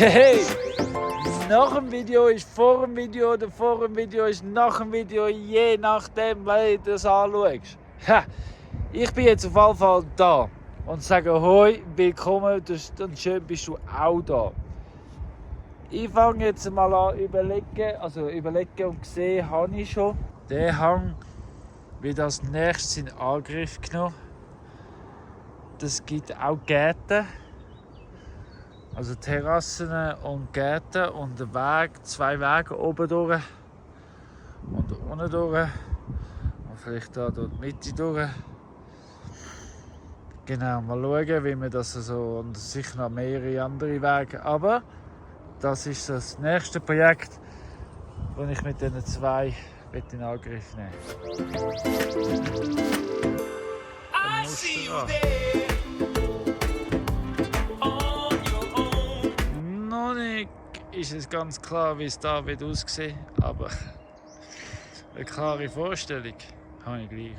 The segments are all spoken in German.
Hey! Nach dem Video ist vor dem Video oder vor dem Video ist nach dem Video, je nachdem, wie du das anschaust. Ha, ich bin jetzt auf jeden Fall da und sage Hoi, willkommen und schön bist du auch da. Ich fange jetzt mal an überlegen und gesehen habe ich schon. Den Hang wird als nächstes in Angriff genommen. Das gibt auch Gärten. Also Terrassen und Gärten und einen Weg, 2 Wege oben durch und unten durch und vielleicht da durch die Mitte durch. Genau, mal schauen, wie wir das so, und sicher noch mehrere andere Wege. Aber das ist das nächste Projekt, das ich mit diesen 2 in Angriff nehmen. Noch nicht ist es ganz klar, wie es da wird aussehen, aber eine klare Vorstellung habe ich gleich.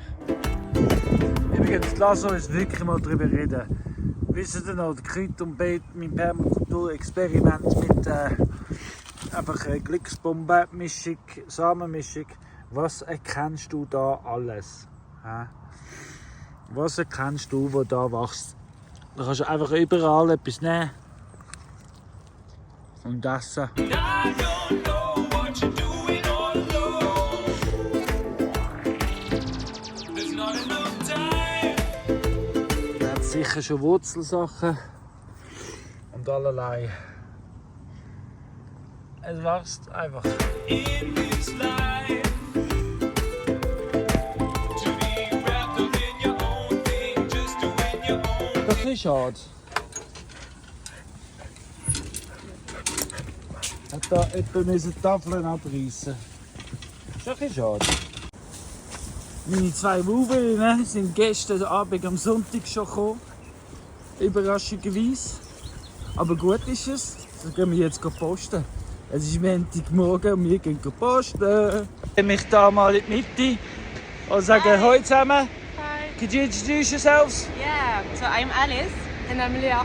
Übrigens, lass uns wirklich mal darüber reden. Wisst ihr noch, Kräuter und Beet, mein Permakultur-Experiment mit einfach eine Glücksbombenmischung, Samenmischung. Was erkennst du da alles? Was erkennst du, wo da wächst? Da kannst du einfach überall etwas nehmen und essen. Er hat sicher schon Wurzelsachen und allerlei. Es wächst einfach. Das ist schade. Hat da jemand Tafeln abreißen. Das ist schade. Meine 2 Wauwerinnen sind gestern Abend am Sonntag schon gekommen. Überraschenderweise. Aber gut ist es. Das gehen wir jetzt posten. Es ist Montagmorgen und wir gehen posten. Ich mich da mal in die Mitte und sage Hoi zusammen. Hi. Could you introduce yourselves? Yeah, so I'm Alice. And I'm Leah.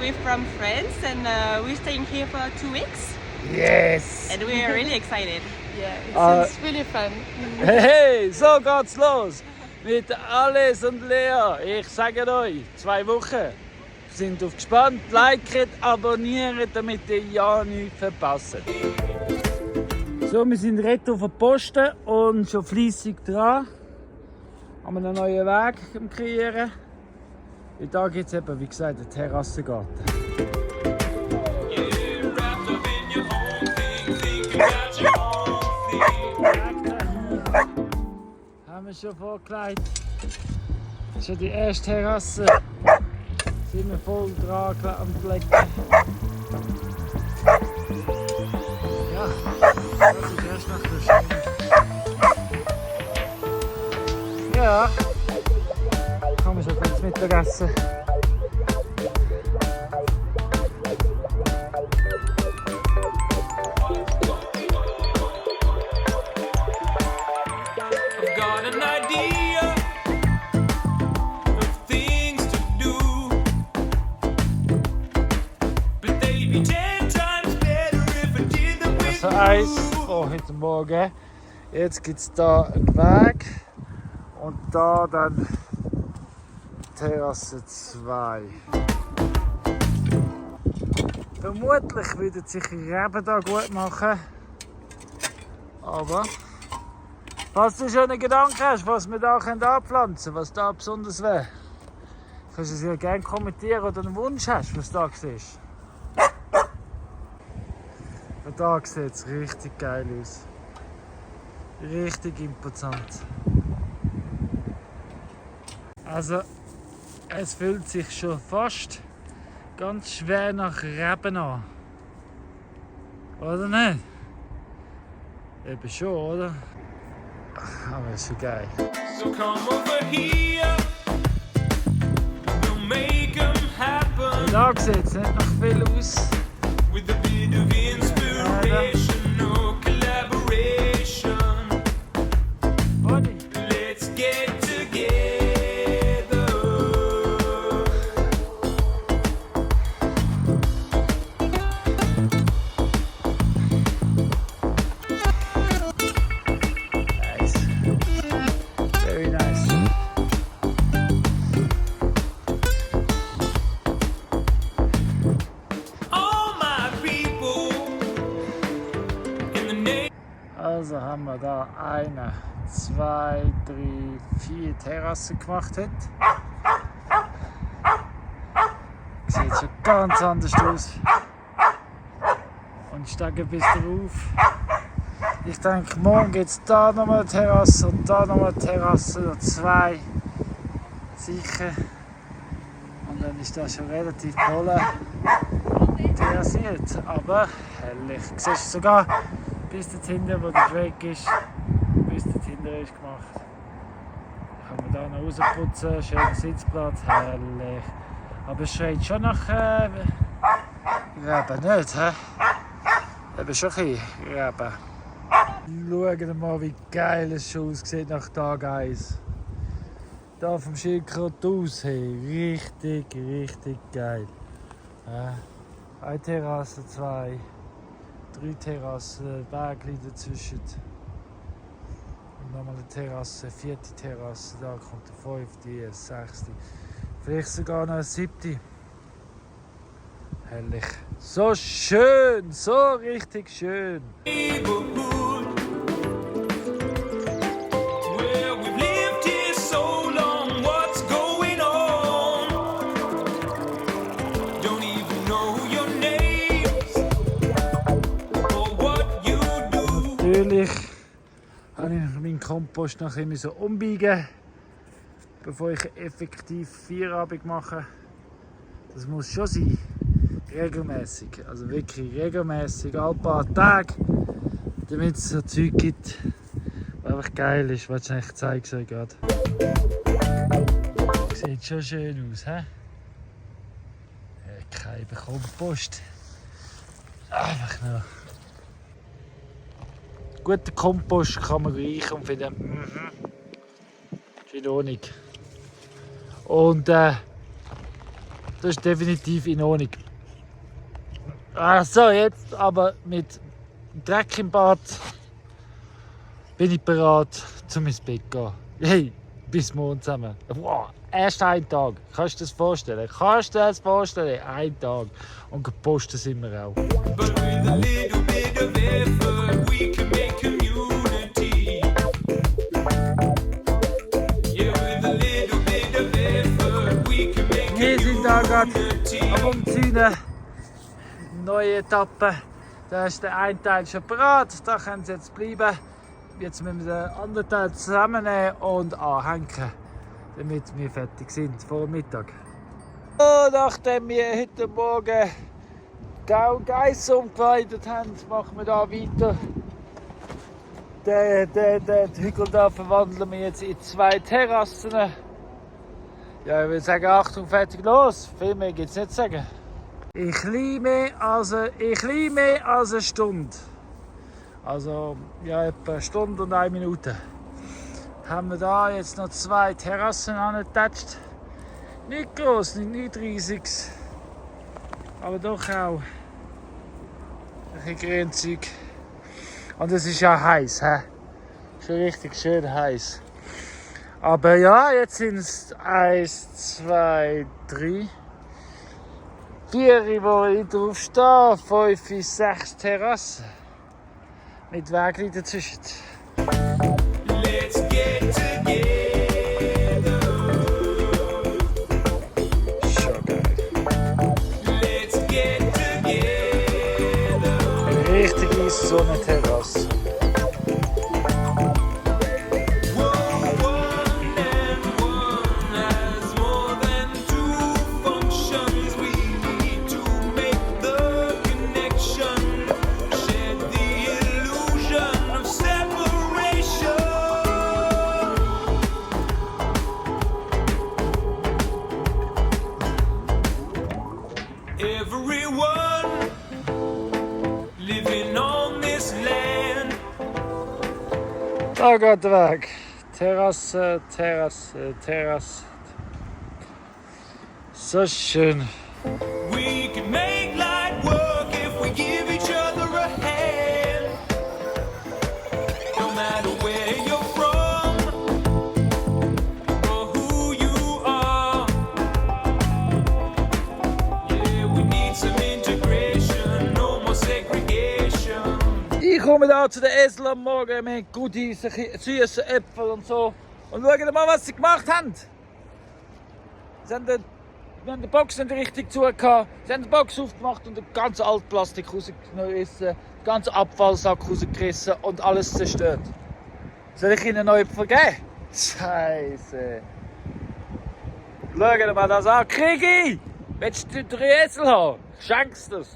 We're from France and we're staying here for 2 weeks. Yes! And we're really excited. Yeah, it's really fun. Hey, hey, so geht's los mit Alice und Lea. Ich sage euch, 2 Wochen. Sind auf gespannt, liket, abonniert, damit ihr ja nichts verpasst. So, wir sind retour auf der Posten und schon fleissig dran. Haben einen neuen Weg am Kreieren. Und da gibt es eben, wie gesagt, einen Terrassengarten. Haben wir schon vorgelegt. Schon die erste Terrasse. Sind wir voll dran am Flecken. Ja, das ist erst nach der Stunde. Ja, kann man schon ins Mittagessen. Also eins von heute Morgen. Jetzt gibt es hier einen Weg und da dann Terrasse 2. Vermutlich würden sich die Reben hier gut machen. Aber falls du schon einen Gedanken hast, was wir hier anpflanzen können, was da besonders wäre, kannst du es ja gerne kommentieren oder einen Wunsch hast, was du da siehst. Und da sieht es richtig geil aus. Richtig imposant. Also, es fühlt sich schon fast ganz schwer nach Reben an. Oder nicht? Eben schon, oder? Aber ist schon geil. So come over here. We'll make 'em happen. Und da sieht es nicht nach viel aus. With a bit of inspiration, no collaboration. Let's get together. 2, 3, 4 Terrassen gemacht hat. Sieht schon ganz anders aus. Und steigen bis drauf. Ich denke, morgen gibt es da nochmal eine Terrasse und da nochmal eine Terrasse, noch 2 sicher. Und dann ist das schon relativ voll terrassiert. Aber herrlich. Du siehst sogar bis dort hinten, wo der Drake ist, bis dort hinten ist gemacht. Kann man da noch rausputzen, schöner Sitzplatz, herrlich. Aber es schreit schon nach Reben nicht, hä? Eben schon ein bisschen Reben. Schaut mal, wie geil es schon aussieht nach Tag 1. Da vom Schildkröte aus, hey, richtig geil. Eine Terrasse, 2, 3 Terrassen, Bergli dazwischen. Und nochmal eine Terrasse, 4. Terrasse, da kommt eine 5., eine 6. Vielleicht sogar noch eine 7. Herrlich. So schön, so richtig schön. Natürlich habe ich meinen Kompost noch ein bisschen umbiegen, bevor ich effektiv Feierabend mache. Das muss schon sein. Regelmäßig, also wirklich regelmäßig, alle paar Tage, damit es so Zeug gibt, was einfach geil ist. Ich zeige es euch gerade. Sieht schon schön aus, hä? Kein Kompost. Einfach nur. Guter Kompost kann man riechen und finden, ist in Ordnung. Und das ist definitiv in Ordnung. So, jetzt aber mit Dreck im Bad bin ich bereit, zum ins Bett zu gehen. Hey, bis morgen zusammen. Wow, erst ein Tag. Kannst du dir das vorstellen? Ein Tag. Und gepostet sind wir auch. Wir sind da gerade am Umziehen. Neue Etappe. Da ist der eine Teil schon bereit, da können sie jetzt bleiben. Jetzt müssen wir den anderen Teil zusammennehmen und anhängen, damit wir fertig sind vor dem Mittag. So, nachdem wir heute Morgen Geiss umgeweidet haben, machen wir da weiter. Den Hügel da verwandeln wir jetzt in 2 Terrassen. Ja, ich würde sagen, Achtung, fertig, los. Viel mehr gibt es nicht zu sagen. Ich liebe mehr als eine Stunde. Also ja, etwa eine Stunde und 1 Minute. Haben wir da jetzt noch 2 Terrassen angetatscht. Nicht groß, nicht riesig. Aber doch auch ein bisschen Grünzeug. Und es ist ja heiß, hä? Schon richtig schön heiß. Aber ja, jetzt sind es 1, 2, 3. 4, wo ich drauf stehe, 5, 6 Terrassen. Mit Wegen dazwischen. Let's get together. Schon geil. Let's get together. Eine richtige Sonnenterrasse. Da geht der Weg. Terrasse. So schön. We can make light work if we give each other a hand. No matter where you're from or who you are. Yeah, we need some integration, no more segregation. Ich komme da zu den Eseln am Morgen mit guten, süßen Äpfeln und so. Und schauen mal, was sie gemacht haben. Sie haben die Box nicht richtig zugehört. Sie haben die Box aufgemacht und den ganzen Altplastik rausgerissen, den ganzen Abfallsack rausgerissen und alles zerstört. Soll ich ihnen noch Äpfel geben? Scheiße. Schauen mal das an. Krigi! Willst du 3 Esel haben? Ich schenk's das.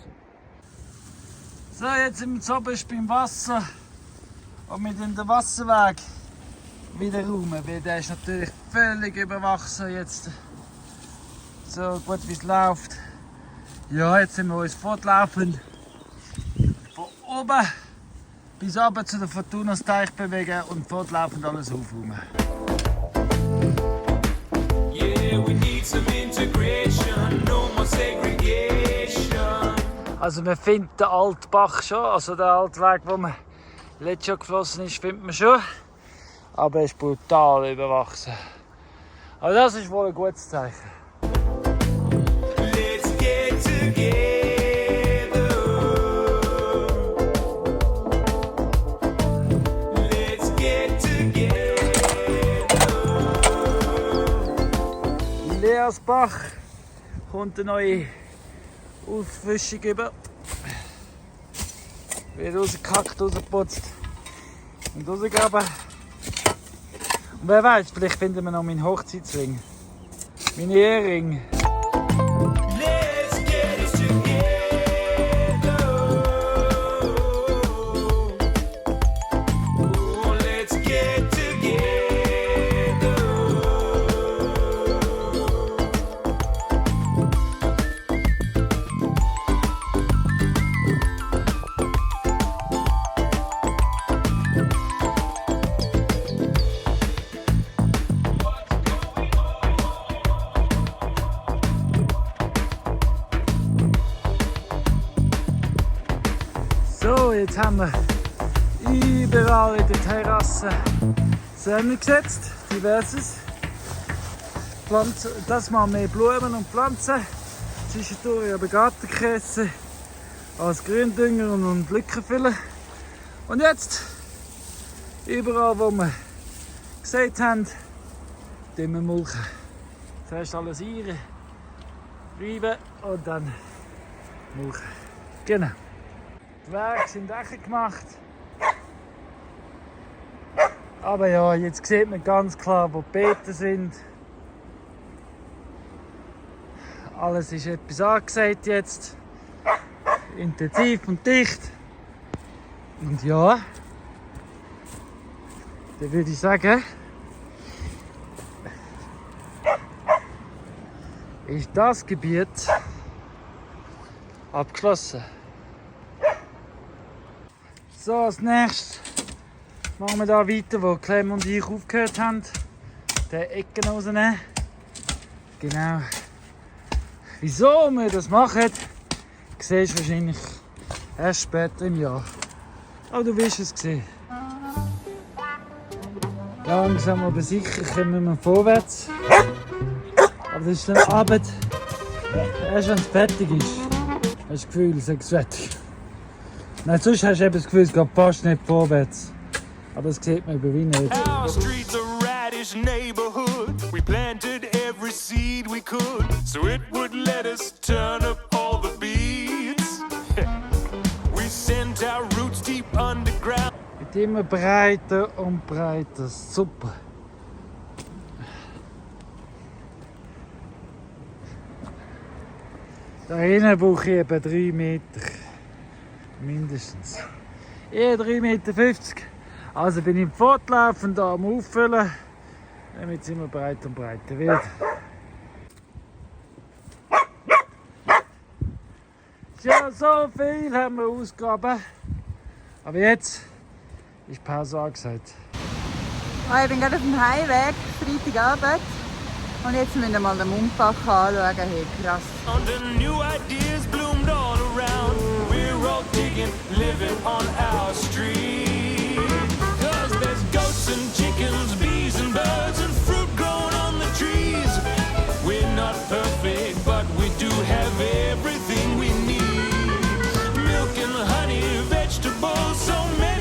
So, jetzt sind wir zu oben beim Wasser. Und mit in den Wasserweg wieder rum. Weil der ist natürlich völlig überwachsen jetzt. So gut wie es läuft. Ja, jetzt sind wir uns fortlaufend von oben bis runter zu den Fortunas Teich bewegen und fortlaufend alles aufräumen. Yeah, we need some integration, no more segregation. Also man findet den alten Bach schon, also den alten Weg, wo man letztes Jahr geflossen ist, findet man schon. Aber er ist brutal überwachsen. Aber das ist wohl ein gutes Zeichen. Leersbach kommt eine neue Auffrischung über. Wird rausgehackt, rausgeputzt und rausgegraben. Und wer weiß, vielleicht finden wir noch meinen Hochzeitsring. Meine Ehering. So, jetzt haben wir überall in der Terrasse Sonne gesetzt, diverses. Pflanzen, das mal mehr Blumen und Pflanzen. Zwischendurch aber Gartenkäse als Gründünger und Lückenfüller. Und jetzt, überall wo wir gesehen haben, tun wir mulchen. Zuerst alles reiben und dann mulchen. Genau. Die Wege sind echt gemacht. Aber ja, jetzt sieht man ganz klar, wo die Beete sind. Alles ist etwas angesät jetzt. Intensiv und dicht. Und ja, dann würde ich sagen, ist das Gebiet abgeschlossen. So, als nächstes machen wir da weiter, wo Clem und ich aufgehört haben. Die Ecken rausnehmen. Genau. Wieso wir das machen, siehst du wahrscheinlich erst später im Jahr. Aber du wirst es sehen. Langsam aber sicher kommen wir vorwärts. Aber das ist dann Abend. Erst wenn es fertig ist, hast du das Gefühl, es ist fertig. Nein, sonst hast du eben das Gefühl, es geht fast nicht vorwärts. Aber das sieht man über Wien nicht. Our streets a radish neighborhood. We planted every seed we could, so it would let us turn up all the beats. We sent our roots deep underground. Wird immer breiter und breiter. Super. Da hinten brauche ich etwa 3 Meter. Mindestens. Eher 3,50 Meter. Also bin ich fortlaufend am Auffüllen, damit es immer breiter und breiter wird. Ja, so viel haben wir ausgegraben. Aber jetzt ist Pause angesagt. Oh, ich bin gerade auf dem Heimweg, Freitagabend. Und jetzt müssen wir mal den Mundbach anschauen. Hey, krass. And new ideas bloomed all around. We're all digging, living on our street. 'Cause there's goats and chickens, bees and birds and fruit growing on the trees. We're not perfect, but we do have everything we need. Milk and honey, vegetables, so many.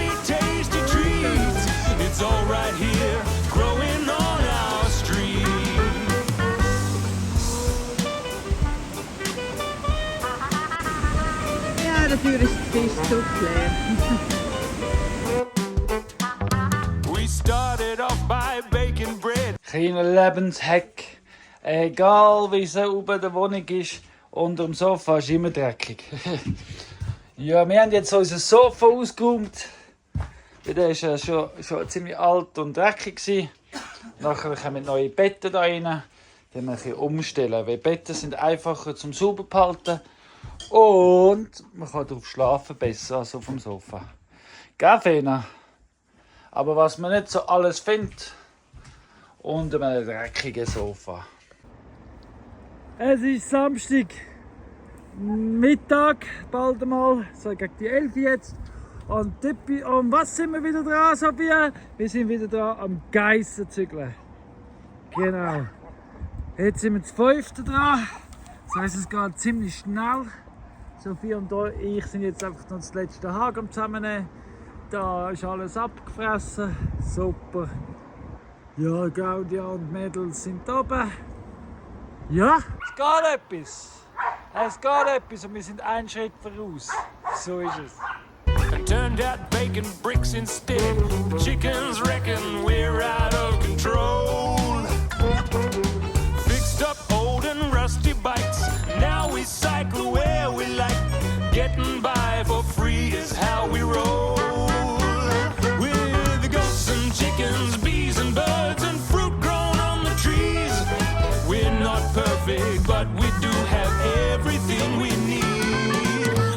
zu leer. We started off by baking bread. Kleiner Lebenshack. Egal wie sauber die Wohnung ist, unter dem Sofa ist immer dreckig. Ja, wir haben jetzt unser Sofa ausgeräumt. Der war ja schon ziemlich alt und dreckig. Nachher kommen neue Betten da rein. Die müssen wir ein bisschen umstellen, weil Betten sind einfacher zum sauber behalten. Und man kann darauf schlafen besser als auf dem Sofa. Gell, Fena? Aber was man nicht so alles findet, unter einem dreckigen Sofa. Es ist Samstag Mittag, bald einmal, so gegen die 11 jetzt. Und was sind wir wieder dran, Sophia? Wir sind wieder dran am Geissen zügeln. Genau. Jetzt sind wir zu 5. dran. Das heisst, es geht ziemlich schnell. Sophia und ich sind jetzt einfach noch das letzte Haken am Zusammennehmen. Da ist alles abgefressen. Super. Ja, Claudia und Mädels sind oben. Ja, es geht etwas. Es geht etwas und wir sind einen Schritt voraus. So ist es. It turned out baking bricks instead. The chickens reckon we're out of control. Fixed up old and rusty bikes. Now we cycle where we like. Getting by for free is how we roll. With the goats and chickens, bees and birds and fruit grown on the trees. We're not perfect, but we do have everything we need.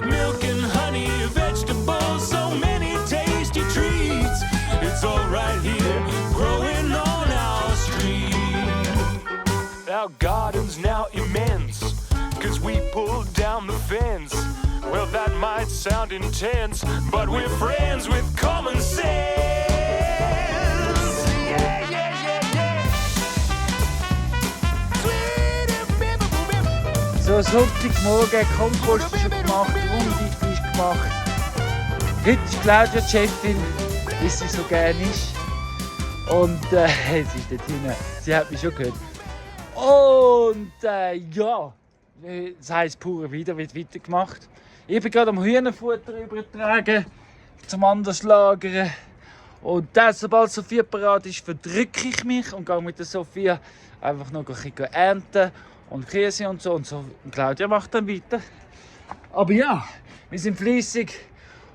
Milk and honey, vegetables, so many tasty treats. It's all right here, growing on our street. Our garden's now immense, 'cause we pulled down the fence. Well, that might sound intense, but we're friends with common sense. Yeah, yeah, yeah, yeah. So, Sonntagmorgen, Kompost ist schon gemacht, Runde ist gemacht. Heute ist Claudia die Chefin, wie sie so gerne ist. Und sie ist dort hinten, sie hat mich schon gehört. Und ja, das heisst, pure wieder wird weitergemacht. Ich bin gerade am Hühnerfutter übertragen, zum anders lagern. Und dann, sobald Sophia parat ist, verdrücke ich mich und gehe mit der Sophia einfach noch ein bisschen ernten und Käse und so. Und Claudia macht dann weiter. Aber ja, wir sind fleissig.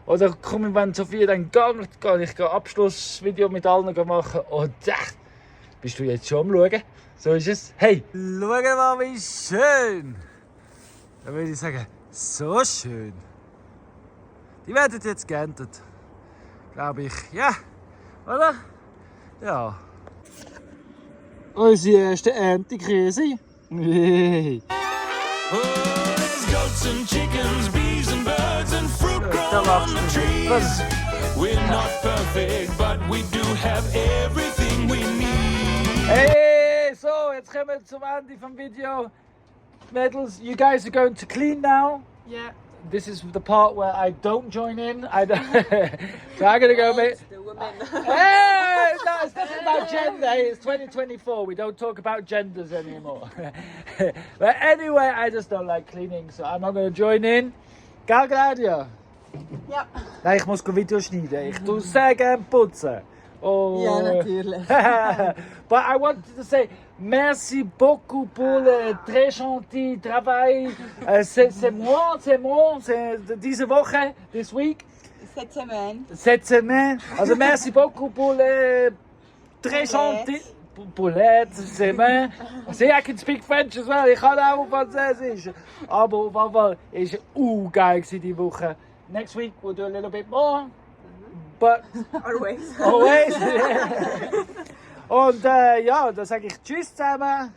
Oder komme, wenn Sophia dann geht, kann ich ein Abschlussvideo mit allen machen. Und bist du jetzt schon am Schauen? So ist es. Hey, schau mal, wie schön! Da würde ich sagen, so schön. Die werden jetzt geerntet. Glaube ich. Ja, oder? Ja. Unsere erste Ernte Käse. Hey. Oh, there's goats and chickens, bees and birds and fruit grown on the trees. We're not perfect, but we do have everything we need. Hey, so, jetzt kommen wir zum Ende vom Video. Mädels, you guys are going to clean now. Yeah. This is the part where I don't join in. So I'm gonna go. Hey, no, it's nothing about gender. It's 2024. We don't talk about genders anymore. But anyway, I just don't like cleaning, so I'm not gonna join in. Gell, Claudia? Ja. Nein, ich muss Video schneiden. Ich tue sehr gerne putzen. Oh. Ja, natürlich. But I wanted to say merci beaucoup pour le très gentil travail. C'est moi, c'est diese Woche, this week. Cette semaine. Also merci beaucoup pour le très gentil. Pour l'aide, c'est bien. See, I can speak French as well. Ich kann auch Französisch. Aber auf jeden Fall war es geil diese Woche. Next week we'll do a little bit more. But Always. always. Und ja, dann sage ich Tschüss zusammen.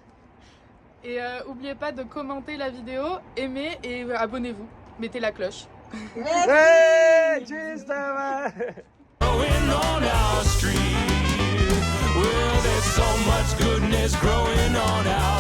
Et oubliez pas de commenter la vidéo, aimer et abonnez-vous. Mettez la cloche. Hey, tschüss zusammen. Growing on our street. Well, there's so much goodness growing on our